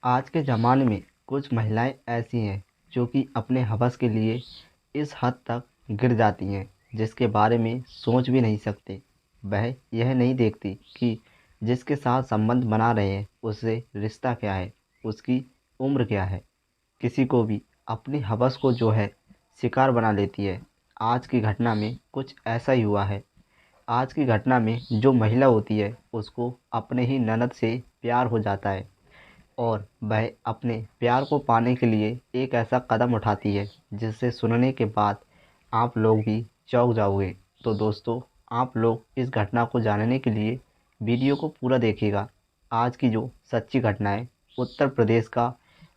आज के ज़माने में कुछ महिलाएं ऐसी हैं जो कि अपने हवस के लिए इस हद तक गिर जाती हैं जिसके बारे में सोच भी नहीं सकते। वह यह नहीं देखती कि जिसके साथ संबंध बना रहे हैं उससे रिश्ता क्या है, उसकी उम्र क्या है। किसी को भी अपनी हवस को जो है शिकार बना लेती है। आज की घटना में कुछ ऐसा ही हुआ है। आज की घटना में जो महिला होती है उसको अपने ही ननद से प्यार हो जाता है और वह अपने प्यार को पाने के लिए एक ऐसा कदम उठाती है जिसे सुनने के बाद आप लोग भी चौंक जाओगे। तो दोस्तों, आप लोग इस घटना को जानने के लिए वीडियो को पूरा देखिएगा। आज की जो सच्ची घटना है, उत्तर प्रदेश का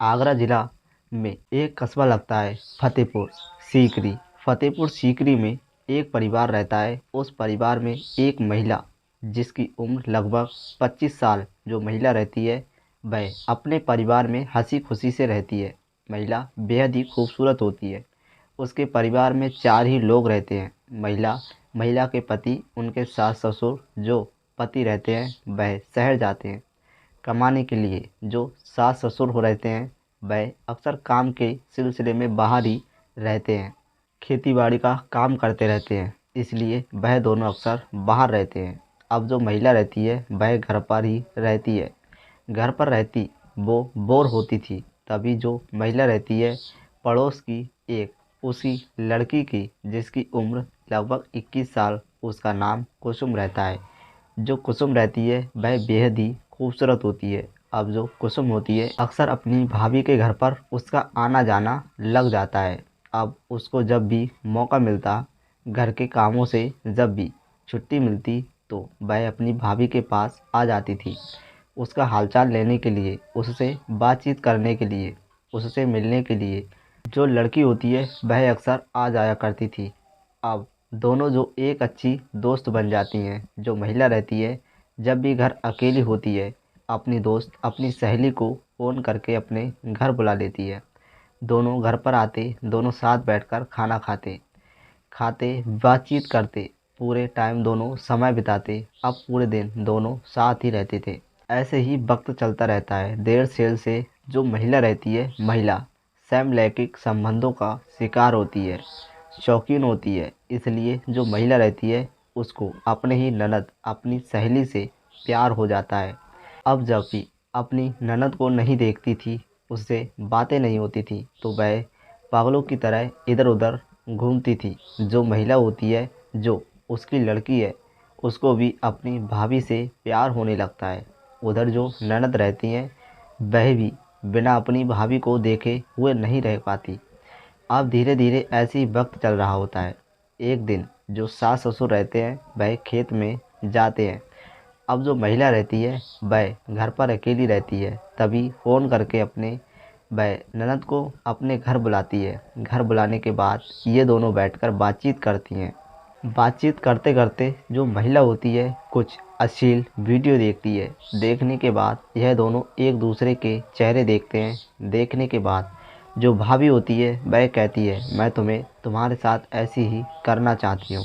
आगरा ज़िला में एक कस्बा लगता है फतेहपुर सीकरी। फतेहपुर सीकरी में एक परिवार रहता है। उस परिवार में एक महिला जिसकी उम्र लगभग 25 साल जो महिला रहती है, वह अपने परिवार में हंसी खुशी से रहती है। महिला बेहद ही खूबसूरत होती है। उसके परिवार में 4 ही लोग रहते हैं। महिला के पति, उनके सास ससुर जो पति रहते हैं वह शहर जाते हैं कमाने के लिए। जो सास ससुर हो रहते हैं वह अक्सर काम के सिलसिले में बाहर ही रहते हैं, खेती बाड़ी का काम करते रहते हैं, इसलिए वह दोनों अक्सर बाहर रहते हैं। अब जो महिला रहती है वह घर पर ही रहती है। घर पर रहती वो बोर होती थी। तभी जो महिला रहती है पड़ोस की एक उसी लड़की की जिसकी उम्र लगभग 21 साल, उसका नाम कुसुम रहता है। जो कुसुम रहती है वह बेहद ही खूबसूरत होती है। अब जो कुसुम होती है अक्सर अपनी भाभी के घर पर उसका आना जाना लग जाता है। अब उसको जब भी मौका मिलता, घर के कामों से जब भी छुट्टी मिलती, तो वह अपनी भाभी के पास आ जाती थी। उसका हालचाल लेने के लिए, उससे बातचीत करने के लिए, उससे मिलने के लिए। जो लड़की होती है वह अक्सर आ जाया करती थी। अब दोनों जो एक अच्छी दोस्त बन जाती हैं। जो महिला रहती है जब भी घर अकेली होती है, अपनी दोस्त, अपनी सहेली को फ़ोन करके अपने घर बुला लेती है। दोनों घर पर आते, दोनों साथ बैठकर खाना खाते खाते बातचीत करते, पूरे टाइम दोनों समय बिताते। अब पूरे दिन दोनों साथ ही रहते थे। ऐसे ही वक्त चलता रहता है। देर सेर से जो महिला रहती है, महिला समलैंगिक संबंधों का शिकार होती है, शौकीन होती है। इसलिए जो महिला रहती है उसको अपने ही ननद, अपनी सहेली से प्यार हो जाता है। अब जब भी अपनी ननद को नहीं देखती थी, उससे बातें नहीं होती थी, तो वह पागलों की तरह इधर उधर घूमती थी। जो महिला होती है, जो उसकी लड़की है, उसको भी अपनी भाभी से प्यार होने लगता है। उधर जो ननद रहती हैं वह भी बिना अपनी भाभी को देखे हुए नहीं रह पाती। अब धीरे धीरे ऐसे ही वक्त चल रहा होता है। एक दिन जो सास ससुर रहते हैं वह खेत में जाते हैं। अब जो महिला रहती है वह घर पर अकेली रहती है। तभी फ़ोन करके अपने वह ननद को अपने घर बुलाती है। घर बुलाने के बाद ये दोनों बैठकर बातचीत करती हैं। बातचीत करते करते जो महिला होती है कुछ अश्लील वीडियो देखती है। देखने के बाद यह दोनों एक दूसरे के चेहरे देखते हैं। देखने के बाद जो भाभी होती है वह कहती है, मैं तुम्हें तुम्हारे साथ ऐसी ही करना चाहती हूँ।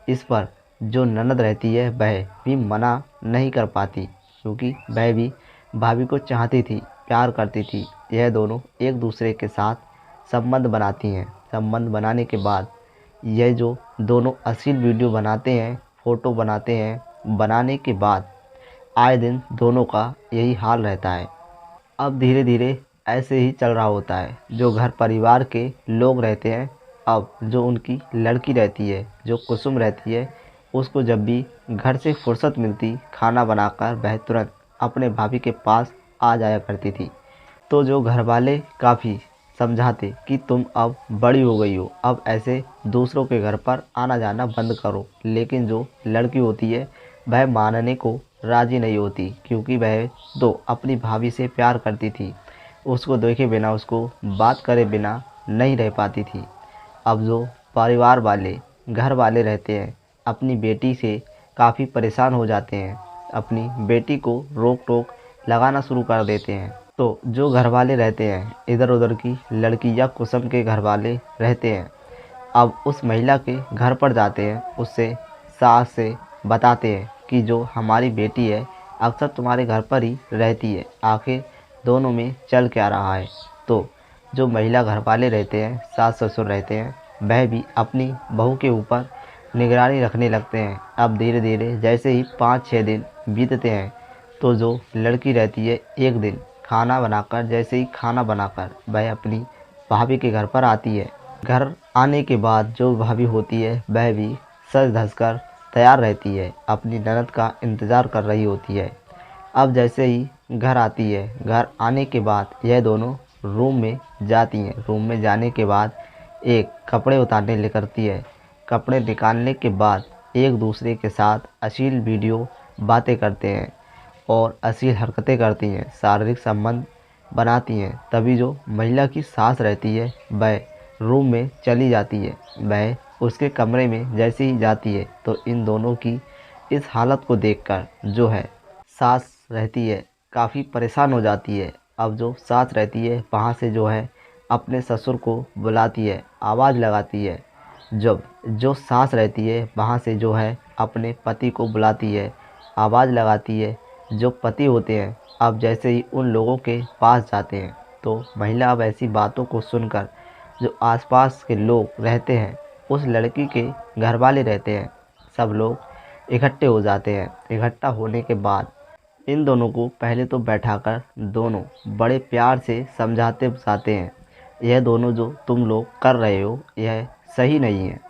इस पर जो ननद रहती है वह भी मना नहीं कर पाती, क्योंकि वह भी भाभी को चाहती थी, प्यार करती थी। यह दोनों एक दूसरे के साथ संबंध बनाती हैं। संबंध बनाने के बाद यह जो दोनों अश्लील वीडियो बनाते हैं, फ़ोटो बनाते हैं, बनाने के बाद आए दिन दोनों का यही हाल रहता है। अब धीरे धीरे ऐसे ही चल रहा होता है। जो घर परिवार के लोग रहते हैं, अब जो उनकी लड़की रहती है, जो कुसुम रहती है, उसको जब भी घर से फुर्सत मिलती खाना बनाकर वह तुरंत अपने भाभी के पास आ जाया करती थी। तो जो घर वाले काफ़ी समझाते कि तुम अब बड़ी हो गई हो, अब ऐसे दूसरों के घर पर आना जाना बंद करो। लेकिन जो लड़की होती है वह मानने को राज़ी नहीं होती, क्योंकि वह तो अपनी भाभी से प्यार करती थी। उसको देखे बिना, उसको बात करे बिना नहीं रह पाती थी। अब जो परिवार वाले, घर वाले रहते हैं, अपनी बेटी से काफ़ी परेशान हो जाते हैं। अपनी बेटी को रोक टोक लगाना शुरू कर देते हैं। तो जो घर वाले रहते हैं, इधर उधर की लड़की या कुसुम के घर वाले रहते हैं, अब उस महिला के घर पर जाते हैं। उससे सास से बताते हैं कि जो हमारी बेटी है अक्सर तुम्हारे घर पर ही रहती है, आखिर दोनों में चल क्या रहा है। तो जो महिला घर वाले रहते हैं, सास ससुर रहते हैं, वह भी अपनी बहू के ऊपर निगरानी रखने लगते हैं। अब धीरे धीरे जैसे ही 5-6 दिन बीतते हैं तो जो लड़की रहती है एक दिन खाना बनाकर, जैसे ही खाना बनाकर वह अपनी भाभी के घर पर आती है। घर आने के बाद जो भाभी होती है वह भी सज धज कर तैयार रहती है, अपनी ननद का इंतज़ार कर रही होती है। अब जैसे ही घर आती है, घर आने के बाद यह दोनों रूम में जाती हैं। रूम में जाने के बाद एक कपड़े उतारने निकलती है। कपड़े निकालने के बाद एक दूसरे के साथ अश्लील वीडियो बातें करते हैं और अश्लील हरकतें करती हैं, शारीरिक संबंध बनाती हैं। तभी जो महिला की सास रहती है वह रूम में चली जाती है। वह उसके कमरे में जैसे ही जाती है तो इन दोनों की इस हालत को देखकर जो है सास रहती है काफ़ी परेशान हो जाती है। अब जो सास रहती है वहाँ से जो है अपने ससुर को बुलाती है, आवाज़ लगाती है। जब जो सास रहती है वहाँ से जो है अपने पति को बुलाती है, आवाज़ लगाती है। जो पति होते हैं अब जैसे ही उन लोगों के पास जाते हैं तो महिला अब ऐसी बातों को सुनकर जो आसपास के लोग रहते हैं, उस लड़की के घर वाले रहते हैं, सब लोग इकट्ठे हो जाते हैं। इकट्ठा होने के बाद इन दोनों को पहले तो बैठाकर दोनों बड़े प्यार से समझाते बुझाते हैं। यह दोनों जो तुम लोग कर रहे हो यह सही नहीं है।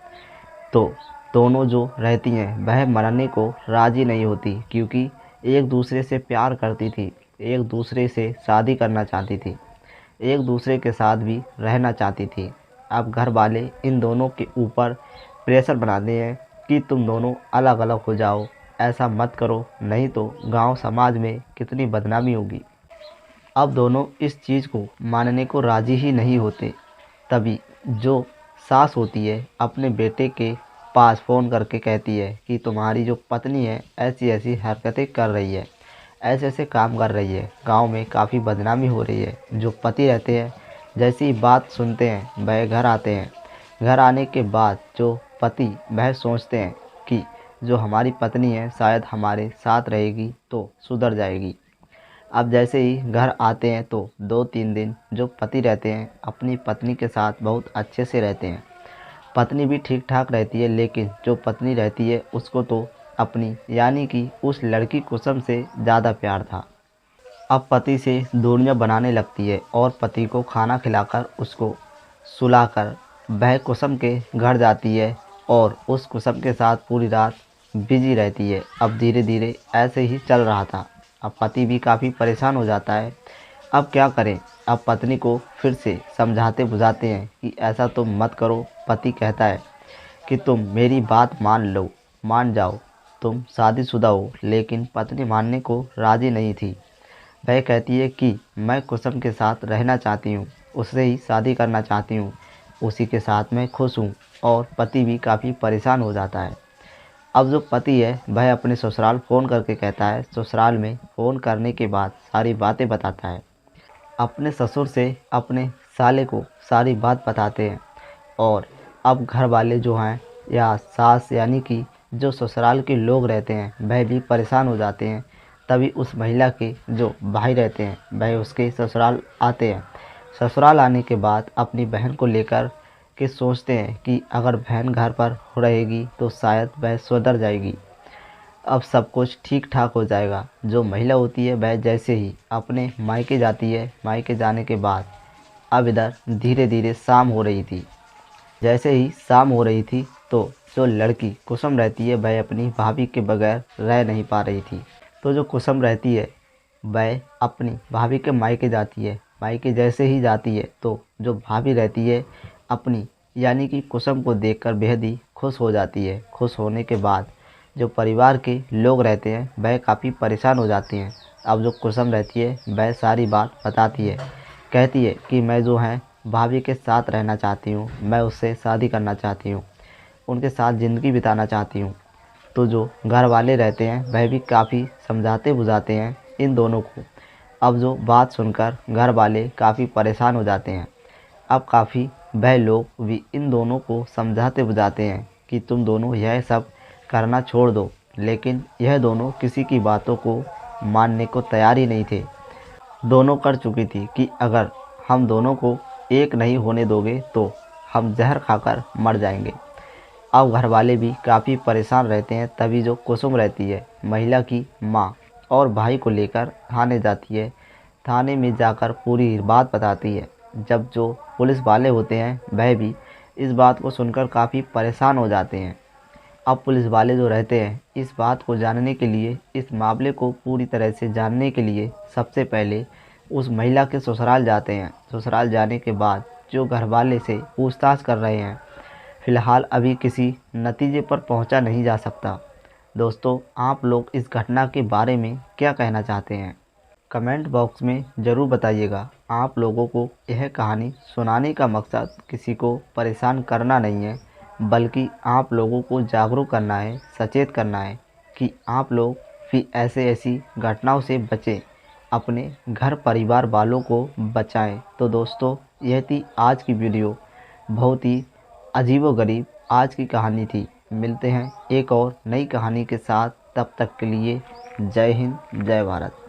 तो दोनों जो रहती हैं वह मरने को राज़ी नहीं होती, क्योंकि एक दूसरे से प्यार करती थी, एक दूसरे से शादी करना चाहती थी, एक दूसरे के साथ भी रहना चाहती थी। अब घर वाले इन दोनों के ऊपर प्रेशर बनाते हैं कि तुम दोनों अलग अलग हो जाओ, ऐसा मत करो, नहीं तो गांव समाज में कितनी बदनामी होगी। अब दोनों इस चीज़ को मानने को राज़ी ही नहीं होते। तभी जो सास होती है अपने बेटे के पास फ़ोन करके कहती है कि तुम्हारी जो पत्नी है ऐसी ऐसी हरकतें कर रही है, ऐसे ऐसे काम कर रही है, गांव में काफ़ी बदनामी हो रही है। जो पति रहते हैं जैसी बात सुनते हैं वह घर आते हैं। घर आने के बाद जो पति वह सोचते हैं कि जो हमारी पत्नी है शायद हमारे साथ रहेगी तो सुधर जाएगी। अब जैसे ही घर आते हैं तो 2-3 दिन जो पति रहते हैं अपनी पत्नी के साथ बहुत अच्छे से रहते हैं। पत्नी भी ठीक ठाक रहती है, लेकिन जो पत्नी रहती है उसको तो अपनी यानी कि उस लड़की कुसुम से ज़्यादा प्यार था। अब पति से दूरियां बनाने लगती है और पति को खाना खिलाकर उसको सुलाकर वह कुसुम के घर जाती है और उस कुसुम के साथ पूरी रात बिजी रहती है। अब धीरे धीरे ऐसे ही चल रहा था। अब पति भी काफ़ी परेशान हो जाता है। अब क्या करें, अब पत्नी को फिर से समझाते बुझाते हैं कि ऐसा तुम मत करो। पति कहता है कि तुम मेरी बात मान लो, मान जाओ, तुम शादीशुदा हो। लेकिन पत्नी मानने को राज़ी नहीं थी। वह कहती है कि मैं कुसुम के साथ रहना चाहती हूँ, उससे ही शादी करना चाहती हूँ, उसी के साथ मैं खुश हूँ। और पति भी काफ़ी परेशान हो जाता है। अब जो पति है वह अपने ससुराल फ़ोन करके कहता है, ससुराल में फ़ोन करने के बाद सारी बातें बताता है। अपने ससुर से अपने साले को सारी बात बताते हैं। और अब घर वाले जो हैं या सास यानी कि जो ससुराल के लोग रहते हैं वह भी परेशान हो जाते हैं। तभी उस महिला के जो भाई रहते हैं वह उसके ससुराल आते हैं। ससुराल आने के बाद अपनी बहन को लेकर के सोचते हैं कि अगर बहन घर पर रहेगी तो शायद वह सुधर जाएगी, अब सब कुछ ठीक ठाक हो जाएगा। जो महिला होती है वह जैसे ही अपने मायके जाती है, मायके जाने के बाद अब इधर धीरे धीरे शाम हो रही थी। जैसे ही शाम हो रही थी तो जो लड़की कुसुम रहती है वह अपनी भाभी के बगैर रह नहीं पा रही थी। तो जो कुसुम रहती है वह अपनी भाभी के मायके जाती है। मायके जैसे ही जाती है तो जो भाभी रहती है अपनी यानी कि कुसुम को देखकर बेहद ही खुश हो जाती है। खुश होने के बाद जो परिवार के लोग रहते हैं वह काफ़ी परेशान हो जाती हैं। अब जो कुसुम रहती है वह सारी बात बताती है, कहती है कि मैं जो है भाभी के साथ रहना चाहती हूँ, मैं उससे शादी करना चाहती हूँ, उनके साथ ज़िंदगी बिताना चाहती हूँ। तो जो घर वाले रहते हैं वह भी काफ़ी समझाते बुझाते हैं इन दोनों को। अब जो बात सुनकर घर वाले काफ़ी परेशान हो जाते हैं। अब काफ़ी वह लोग भी इन दोनों को समझाते बुझाते हैं कि तुम दोनों यह सब करना छोड़ दो। लेकिन यह दोनों किसी की बातों को मानने को तैयार ही नहीं थे। दोनों कर चुकी थी कि अगर हम दोनों को एक नहीं होने दोगे तो हम जहर खाकर मर जाएंगे। अब घर वाले भी काफ़ी परेशान रहते हैं। तभी जो कुसुम रहती है, महिला की माँ, और भाई को लेकर थाने जाती है। थाने में जाकर पूरी बात बताती है। जब जो पुलिस वाले होते हैं वह भी इस बात को सुनकर काफ़ी परेशान हो जाते हैं। अब पुलिस वाले जो रहते हैं इस बात को जानने के लिए, इस मामले को पूरी तरह से जानने के लिए सबसे पहले उस महिला के ससुराल जाते हैं। ससुराल जाने के बाद जो घर वाले से पूछताछ कर रहे हैं, फ़िलहाल अभी किसी नतीजे पर पहुंचा नहीं जा सकता। दोस्तों, आप लोग इस घटना के बारे में क्या कहना चाहते हैं? कमेंट बॉक्स में ज़रूर बताइएगा। आप लोगों को यह कहानी सुनाने का मकसद किसी को परेशान करना नहीं है, बल्कि आप लोगों को जागरूक करना है, सचेत करना है कि आप लोग भी ऐसी घटनाओं से बचें, अपने घर परिवार वालों को बचाएं। तो दोस्तों, यह थी आज की वीडियो। बहुत ही अजीबोगरीब आज की कहानी थी। मिलते हैं एक और नई कहानी के साथ। तब तक के लिए जय हिंद, जय भारत।